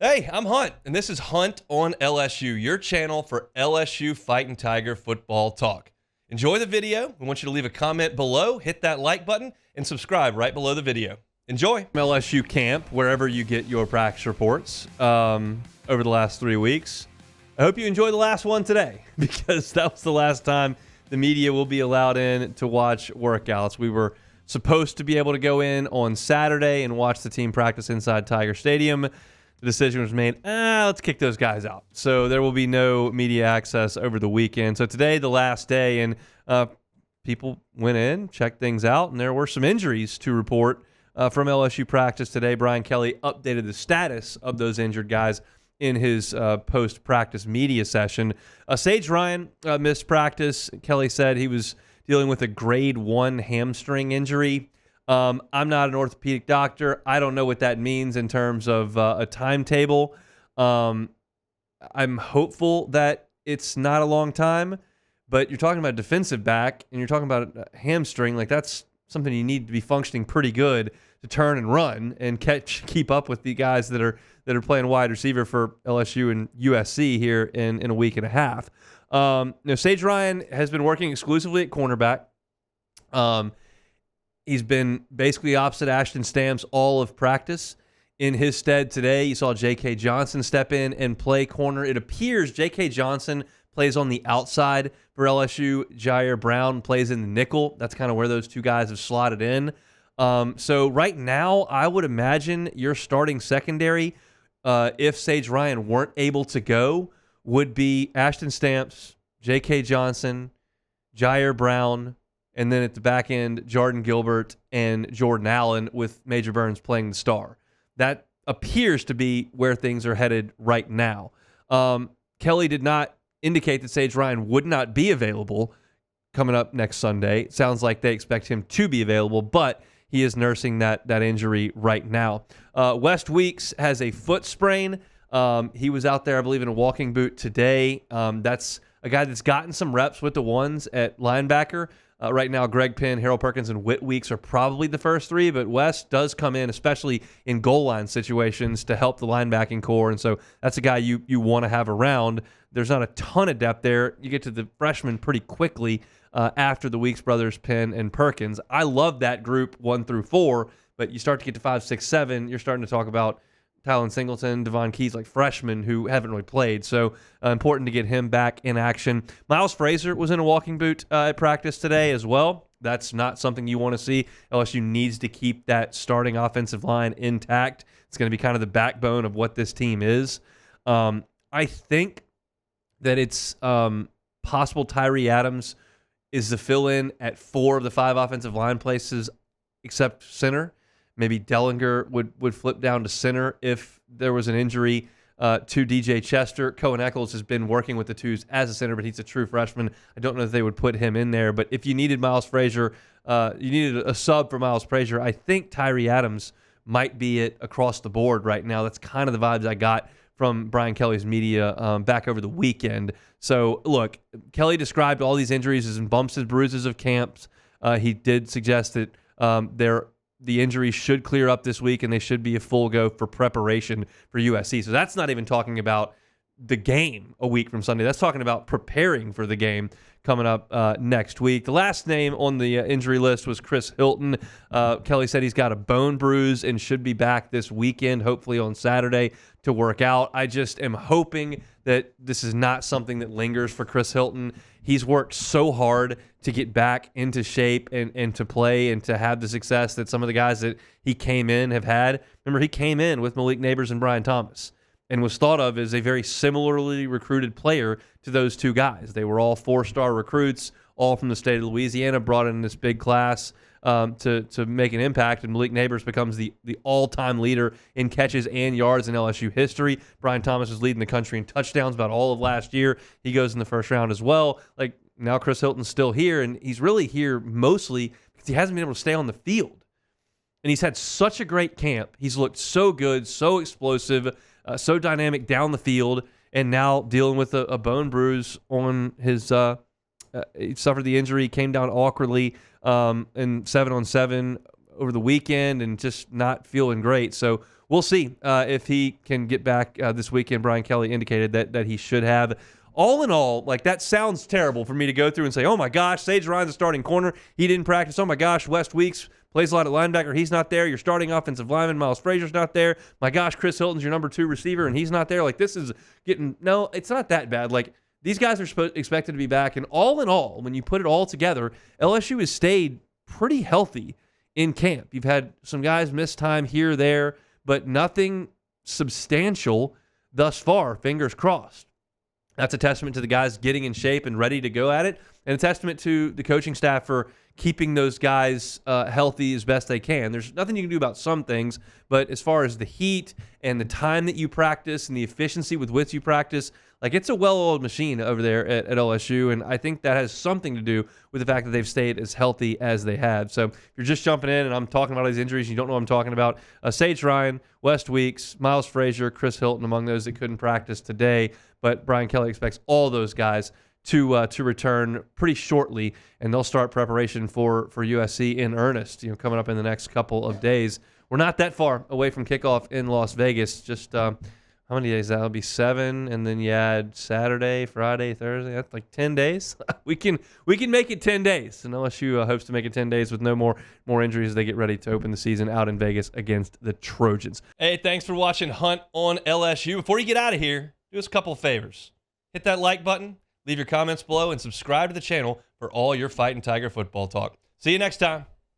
Hey, I'm Hunt, and this is Hunt on LSU, your channel for LSU Fighting Tiger football talk. Enjoy the video. We want you to leave a comment below, hit that like button, and subscribe right below the video. Enjoy. LSU camp, wherever you get your practice reports over the last 3 weeks. I hope you enjoy the last one today, because that was the last time the media will be allowed in to watch workouts. We were supposed to be able to go in on Saturday and watch the team practice inside Tiger Stadium. The decision was made, let's kick those guys out. So there will be no media access over the weekend. So today, the last day, and people went in, checked things out, and there were some injuries to report from LSU practice today. Brian Kelly updated the status of those injured guys in his post-practice media session. Sage Ryan missed practice. Kelly said he was dealing with a grade 1 hamstring injury. I'm not an orthopedic doctor. I don't know what that means in terms of a timetable. I'm hopeful that it's not a long time, but you're talking about defensive back and you're talking about a hamstring. Like, that's something you need to be functioning pretty good to turn and run and keep up with the guys that are playing wide receiver for LSU and USC here in a week and a half. Sage Ryan has been working exclusively at cornerback. He's been basically opposite Ashton Stamps all of practice. In his stead today, you saw J.K. Johnson step in and play corner. It appears J.K. Johnson plays on the outside for LSU. Jair Brown plays in the nickel. That's kind of where those two guys have slotted in. So right now, I would imagine your starting secondary, if Sage Ryan weren't able to go, would be Ashton Stamps, J.K. Johnson, Jair Brown, and then at the back end, Jordan Gilbert and Jordan Allen with Major Burns playing the star. That appears to be where things are headed right now. Kelly did not indicate that Sage Ryan would not be available coming up next Sunday. It sounds like they expect him to be available, but he is nursing that injury right now. West Weeks has a foot sprain. He was out there, I believe, in a walking boot today. That's a guy that's gotten some reps with the ones at linebacker. Right now, Greg Penn, Harold Perkins, and Whit Weeks are probably the first three, but West does come in, especially in goal line situations, to help the linebacking core, and so that's a guy you want to have around. There's not a ton of depth there. You get to the freshmen pretty quickly after the Weeks brothers, Penn and Perkins. I love that group 1 through 4, but you start to get to 5, 6, 7, you're starting to talk about Talon Singleton, Devon Keys, like freshmen who haven't really played. So important to get him back in action. Miles Frazier was in a walking boot at practice today as well. That's not something you want to see. LSU needs to keep that starting offensive line intact. It's going to be kind of the backbone of what this team is. I think that it's possible Tyree Adams is the fill-in at 4 of the 5 offensive line places except center. Maybe Dellinger would flip down to center if there was an injury to DJ Chester. Cohen Eccles has been working with the twos as a center, but he's a true freshman. I don't know if they would put him in there. But if you needed Miles Frazier, you needed a sub for Miles Frazier, I think Tyree Adams might be it across the board right now. That's kind of the vibes I got from Brian Kelly's media back over the weekend. So, look, Kelly described all these injuries as in bumps and bruises of camps. He did suggest that the injuries should clear up this week, and they should be a full go for preparation for USC. So that's not even talking about the game a week from Sunday. That's talking about preparing for the game coming up next week. The last name on the injury list was Chris Hilton. Kelly said he's got a bone bruise and should be back this weekend, hopefully on Saturday, to work out. I just am hoping that this is not something that lingers for Chris Hilton. He's worked so hard to get back into shape and to play and to have the success that some of the guys that he came in have had. Remember, he came in with Malik Neighbors and Brian Thomas and was thought of as a very similarly recruited player to those two guys. They were all 4-star recruits, all from the state of Louisiana, brought in this big class to make an impact, and Malik Neighbors becomes the all-time leader in catches and yards in LSU history. Brian Thomas is leading the country in touchdowns about all of last year. He goes in the first round as well. Like, now Chris Hilton's still here, and he's really here mostly because he hasn't been able to stay on the field. And he's had such a great camp. He's looked so good, so explosive, so dynamic down the field, and now dealing with a bone bruise on his he suffered the injury, came down awkwardly in 7-on-7 over the weekend and just not feeling great. So we'll see if he can get back this weekend. Brian Kelly indicated that he should have. All in all, like, that sounds terrible for me to go through and say, oh my gosh, Sage Ryan's a starting corner. He didn't practice. Oh my gosh, West Weeks plays a lot at linebacker. He's not there. Your starting offensive lineman, Miles Frazier's not there. My gosh, Chris Hilton's your number 2 receiver, and he's not there. Like, this is getting – no, it's not that bad. Like, these guys are expected to be back. And all in all, when you put it all together, LSU has stayed pretty healthy in camp. You've had some guys miss time here or there, but nothing substantial thus far, fingers crossed. That's a testament to the guys getting in shape and ready to go at it, and a testament to the coaching staff for keeping those guys healthy as best they can. There's nothing you can do about some things, but as far as the heat and the time that you practice and the efficiency with which you practice, like, it's a well-oiled machine over there at LSU, and I think that has something to do with the fact that they've stayed as healthy as they have. So if you're just jumping in and I'm talking about all these injuries and you don't know what I'm talking about, Sage Ryan, West Weeks, Miles Frazier, Chris Hilton, among those that couldn't practice today, but Brian Kelly expects all those guys to return pretty shortly, and they'll start preparation for USC in earnest, coming up in the next couple of days. We're not that far away from kickoff in Las Vegas, just how many days? That'll be 7, and then you add Saturday, Friday, Thursday. That's like 10 days. we can make it 10 days, and LSU hopes to make it 10 days with no more injuries as they get ready to open the season out in Vegas against the Trojans. Hey, thanks for watching Hunt on LSU. Before you get out of here, do us a couple of favors. Hit that like button, leave your comments below, and subscribe to the channel for all your Fighting Tiger football talk. See you next time.